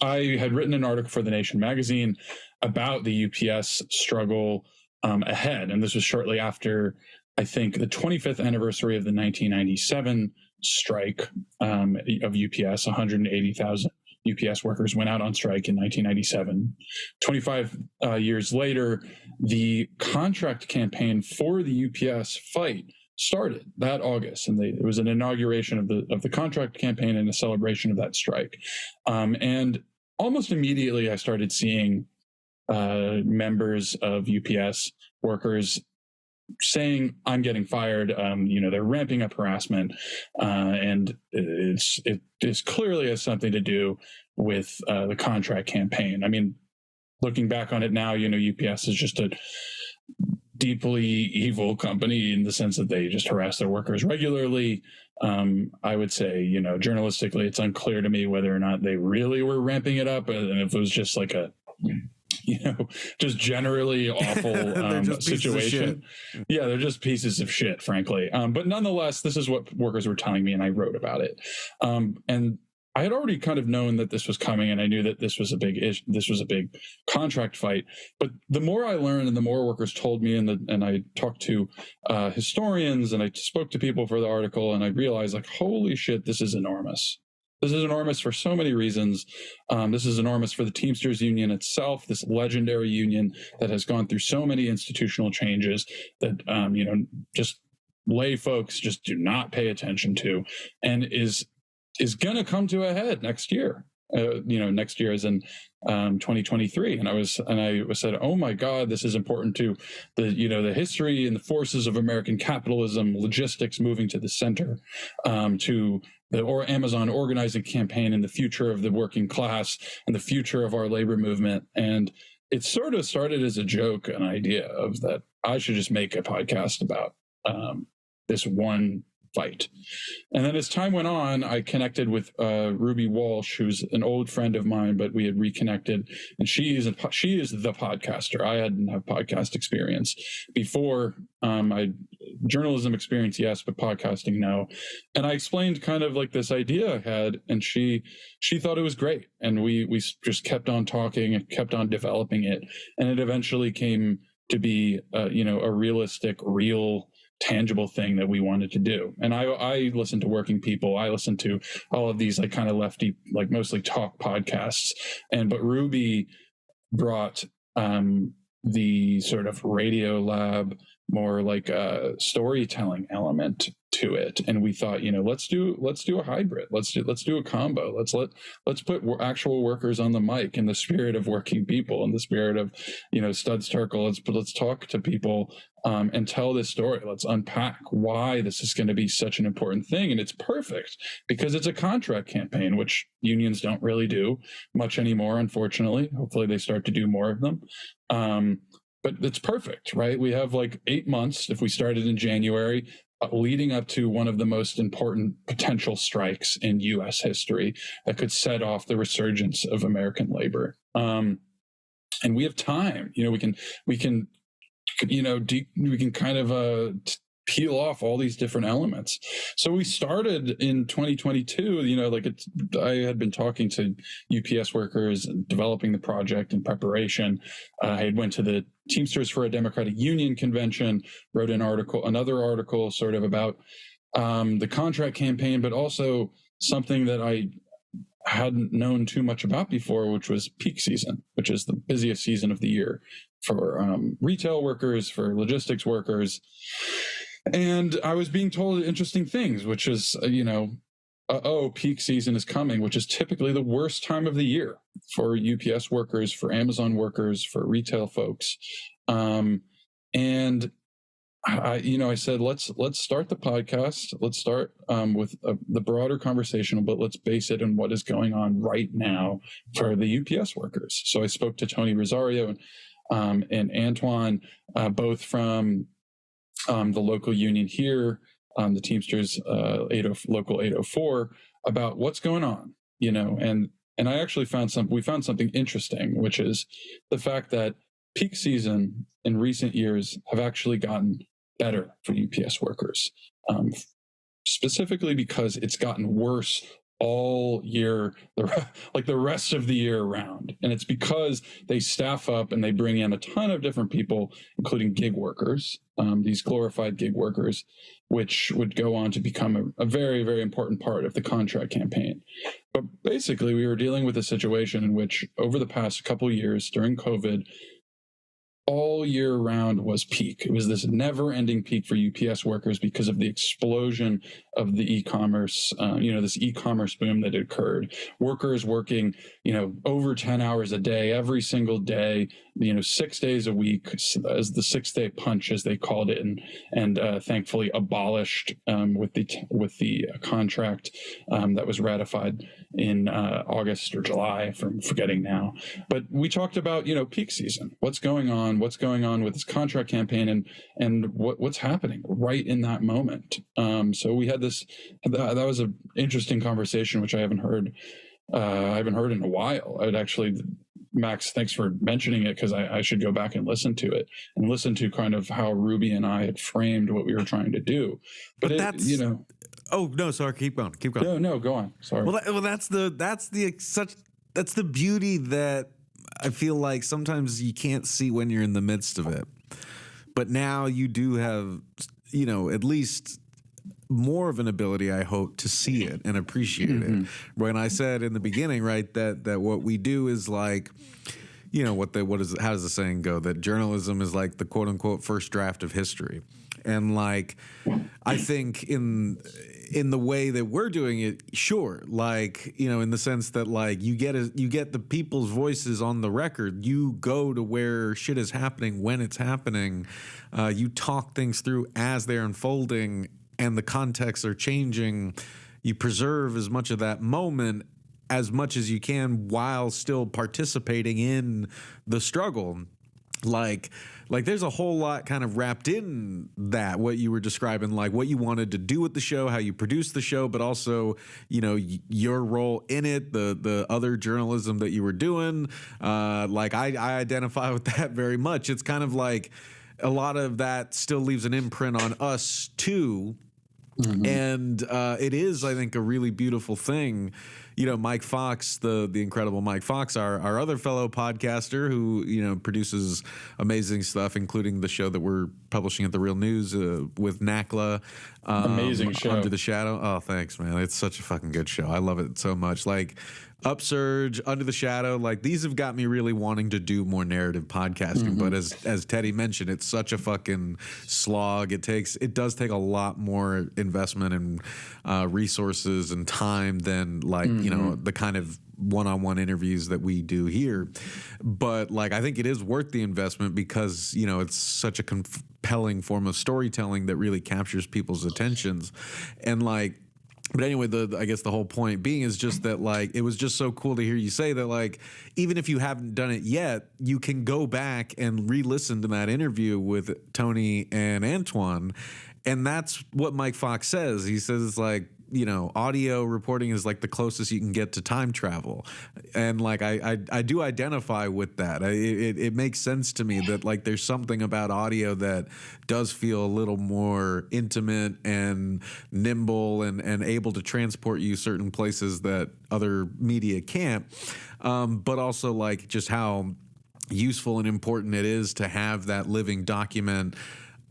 I had written an article for The Nation magazine about the UPS struggle ahead, and this was shortly after, I think, the 25th anniversary of the 1997 strike of UPS. 180,000 UPS workers went out on strike in 1997. 25 years later, the contract campaign for the UPS fight started that August, and it was an inauguration of the contract campaign and a celebration of that strike. And almost immediately, I started seeing members of UPS workers saying, "I'm getting fired." They're ramping up harassment, and it clearly has something to do with the contract campaign. I mean, looking back on it now, UPS is just a deeply evil company in the sense that they just harass their workers regularly. I would say, journalistically, it's unclear to me whether or not they really were ramping it up, and if it was just like a just generally awful situation. Yeah, they're just pieces of shit, frankly. But nonetheless, this is what workers were telling me, and I wrote about it. And I had already kind of known that this was coming, and I knew that this was a big issue. This was a big contract fight. But the more I learned, and the more workers told me, and I talked to historians, and I spoke to people for the article, and I realized, like, holy shit, this is enormous. This is enormous for so many reasons. This is enormous for the Teamsters union itself, this legendary union that has gone through so many institutional changes that, just lay folks just do not pay attention to, and is going to come to a head next year. Next year is in 2023, and I said, oh my God, this is important to the history and the forces of American capitalism, logistics moving to the center, to the Amazon organizing campaign, and the future of the working class and the future of our labor movement. And it sort of started as a joke, an idea of that I should just make a podcast about this one fight. And then as time went on, I connected with Ruby Walsh, who's an old friend of mine, but we had reconnected, and she is the podcaster. I hadn't have podcast experience before. I journalism experience, yes, but podcasting, no. And I explained kind of like this idea I had, and she thought it was great. And we just kept on talking and kept on developing it. And it eventually came to be, a realistic, real, tangible thing that we wanted to do. And I listen to Working People. I listen to all of these like kind of lefty, like mostly talk podcasts. But Ruby brought the sort of Radio Lab, more like a storytelling element to it. And we thought, let's do a hybrid. Let's do a combo. Let's put actual workers on the mic in the spirit of Working People, in the spirit of, Studs Terkel. Let's talk to people and tell this story. Let's unpack why this is going to be such an important thing. And it's perfect because it's a contract campaign, which unions don't really do much anymore, unfortunately. Hopefully they start to do more of them. But it's perfect, right? We have like 8 months, if we started in January, leading up to one of the most important potential strikes in U.S. history that could set off the resurgence of American labor. And we have time. We can kind of peel off all these different elements. So we started in 2022, I had been talking to UPS workers and developing the project in preparation. I had went to the Teamsters for a Democratic Union convention, wrote another article sort of about the contract campaign, but also something that I hadn't known too much about before, which was peak season, which is the busiest season of the year for retail workers, for logistics workers. And I was being told interesting things, which is, peak season is coming, which is typically the worst time of the year for UPS workers, for Amazon workers, for retail folks. And I said, let's start the podcast. Let's start with the broader conversation, but let's base it on what is going on right now for the UPS workers. So I spoke to Tony Rosario and Antoine, both from the local union here, the Teamsters local 804, about what's going on, and I actually we found something interesting, which is the fact that peak season in recent years have actually gotten better for UPS workers, specifically because it's gotten worse all year, like the rest of the year round. And it's because they staff up and they bring in a ton of different people, including gig workers, these glorified gig workers, which would go on to become a very, very important part of the contract campaign. But basically, we were dealing with a situation in which over the past couple of years during COVID, all year round was peak. It was this never-ending peak for UPS workers because of the explosion of the e-commerce, this e-commerce boom that occurred. Workers working, over 10 hours a day, every single day, 6 days a week, as the 6-day punch, as they called it, and thankfully abolished with the contract that was ratified in August or July, I'm forgetting now. But we talked about, peak season. What's going on with this contract campaign and what's happening right in that moment. So we had that was an interesting conversation, which I haven't heard in a while. Max, thanks for mentioning it, because I should go back and listen to it and listen to kind of how Ruby and I had framed what we were trying to do. But Oh no, sorry. Keep going. No, go on. Sorry. That's the beauty that I feel like sometimes you can't see when you're in the midst of it. But now you do have, at least more of an ability, I hope, to see it and appreciate it. When I said in the beginning, right, that what we do is like, how does the saying go? That journalism is like the quote unquote first draft of history. And like, I think in the way that we're doing it, sure, like, in the sense that like you get the people's voices on the record. You go to where shit is happening when it's happening. You talk things through as they're unfolding and the contexts are changing. You preserve as much of that moment as much as you can while still participating in the struggle. Like there's a whole lot kind of wrapped in that, what you were describing, like what you wanted to do with the show, how you produced the show, but also, your role in it, the other journalism that you were doing. Like I identify with that very much. It's kind of like a lot of that still leaves an imprint on us too. And it is, I think, a really beautiful thing. Mike Fox, the incredible Mike Fox, our other fellow podcaster who, produces amazing stuff, including the show that we're publishing at The Real News with NACLA. Amazing show. Under the Shadow. Oh, thanks, man. It's such a fucking good show. I love it so much. Like Upsurge, Under the Shadow, like these have got me really wanting to do more narrative podcasting. But as Teddy mentioned, it's such a fucking slog. It does take a lot more investment and resources and time than like, the kind of one-on-one interviews that we do here. But like, I think it is worth the investment because, it's such a compelling form of storytelling that really captures people's attentions. And like, but anyway, I guess the whole point being is just that like it was just so cool to hear you say that like even if you haven't done it yet, you can go back and re-listen to that interview with Tony and Antoine, and that's what Mike Fox says. He says it's like, audio reporting is like the closest you can get to time travel. And like, I do identify with that. It makes sense to me that like there's something about audio that does feel a little more intimate and nimble and able to transport you certain places that other media can't. But also like just how useful and important it is to have that living document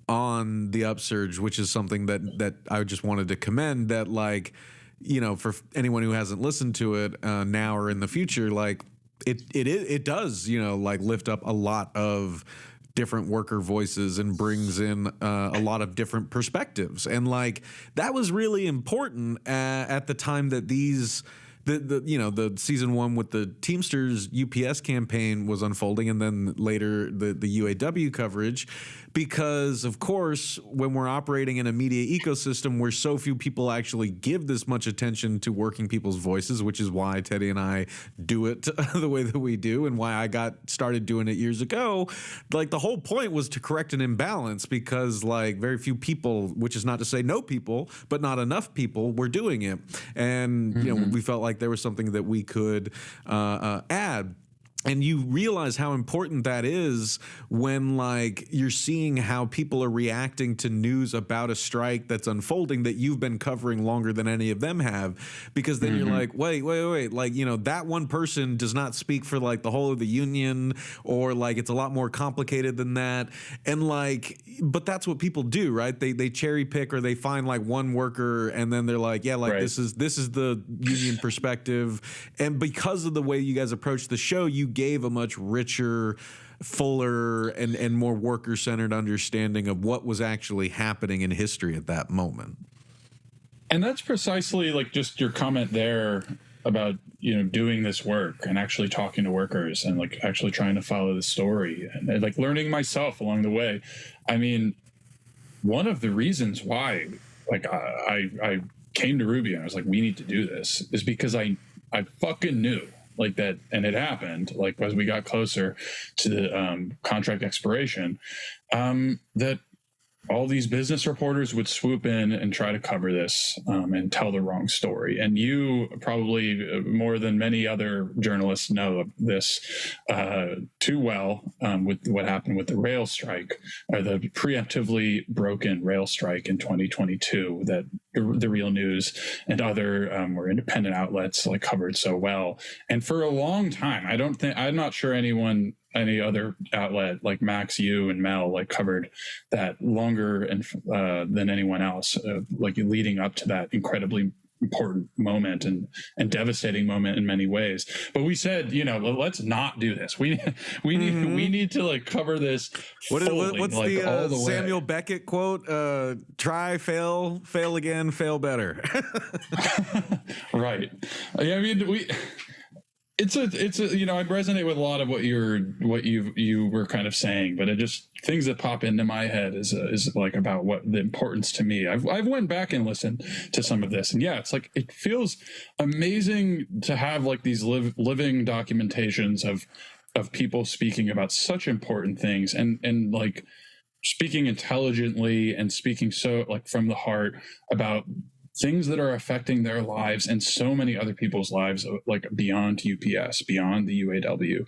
on the Upsurge, which is something that I just wanted to commend, that like, for anyone who hasn't listened to it now or in the future, like it does, like lift up a lot of different worker voices and brings in a lot of different perspectives. And like, that was really important at the time that the season one with the Teamsters UPS campaign was unfolding, and then later the UAW coverage, because of course when we're operating in a media ecosystem where so few people actually give this much attention to working people's voices, which is why Teddy and I do it the way that we do and why I got started doing it years ago. Like the whole point was to correct an imbalance, because like very few people, which is not to say no people, but not enough people were doing it. And we felt like there was something that we could add. And you realize how important that is when, like, you're seeing how people are reacting to news about a strike that's unfolding that you've been covering longer than any of them have. Because then you're like, wait, like, you know, that one person does not speak for like the whole of the union, or like it's a lot more complicated than that. And like, but that's what people do, right? They cherry pick, or they find like one worker and then they're like, yeah, like Right. this is the union perspective. And because of the way you guys approach the show, you gave a much richer, fuller, and more worker-centered understanding of what was actually happening in history at that moment. And that's precisely like just your comment there about, you know, doing this work and actually talking to workers and like actually trying to follow the story and like learning myself along the way. I mean, one of the reasons why like I came to Ruby and I was like, we need to do this, is because I fucking knew like that, and it happened like as we got closer to the contract expiration, that all these business reporters would swoop in and try to cover this and tell the wrong story. And you probably more than many other journalists know this too well with what happened with the rail strike, or the preemptively broken rail strike in 2022 that the Real News and other or independent outlets like covered so well. And for a long time, I'm not sure any other outlet like Max, you, and Mel like covered that longer and than anyone else, like leading up to that incredibly important moment and devastating moment in many ways. But we said, you know, let's not do this. We need to like cover this. What's like, the Samuel Beckett quote? Try, fail again, fail better. Right. Yeah, I mean, it's a you know, I resonate with a lot of what you were kind of saying, but it just things that pop into my head is like about what the importance to me. I've went back and listened to some of this, and yeah, it's like it feels amazing to have like these living documentations of people speaking about such important things and like speaking intelligently and speaking so like from the heart about things that are affecting their lives and so many other people's lives, like beyond UPS, beyond the UAW.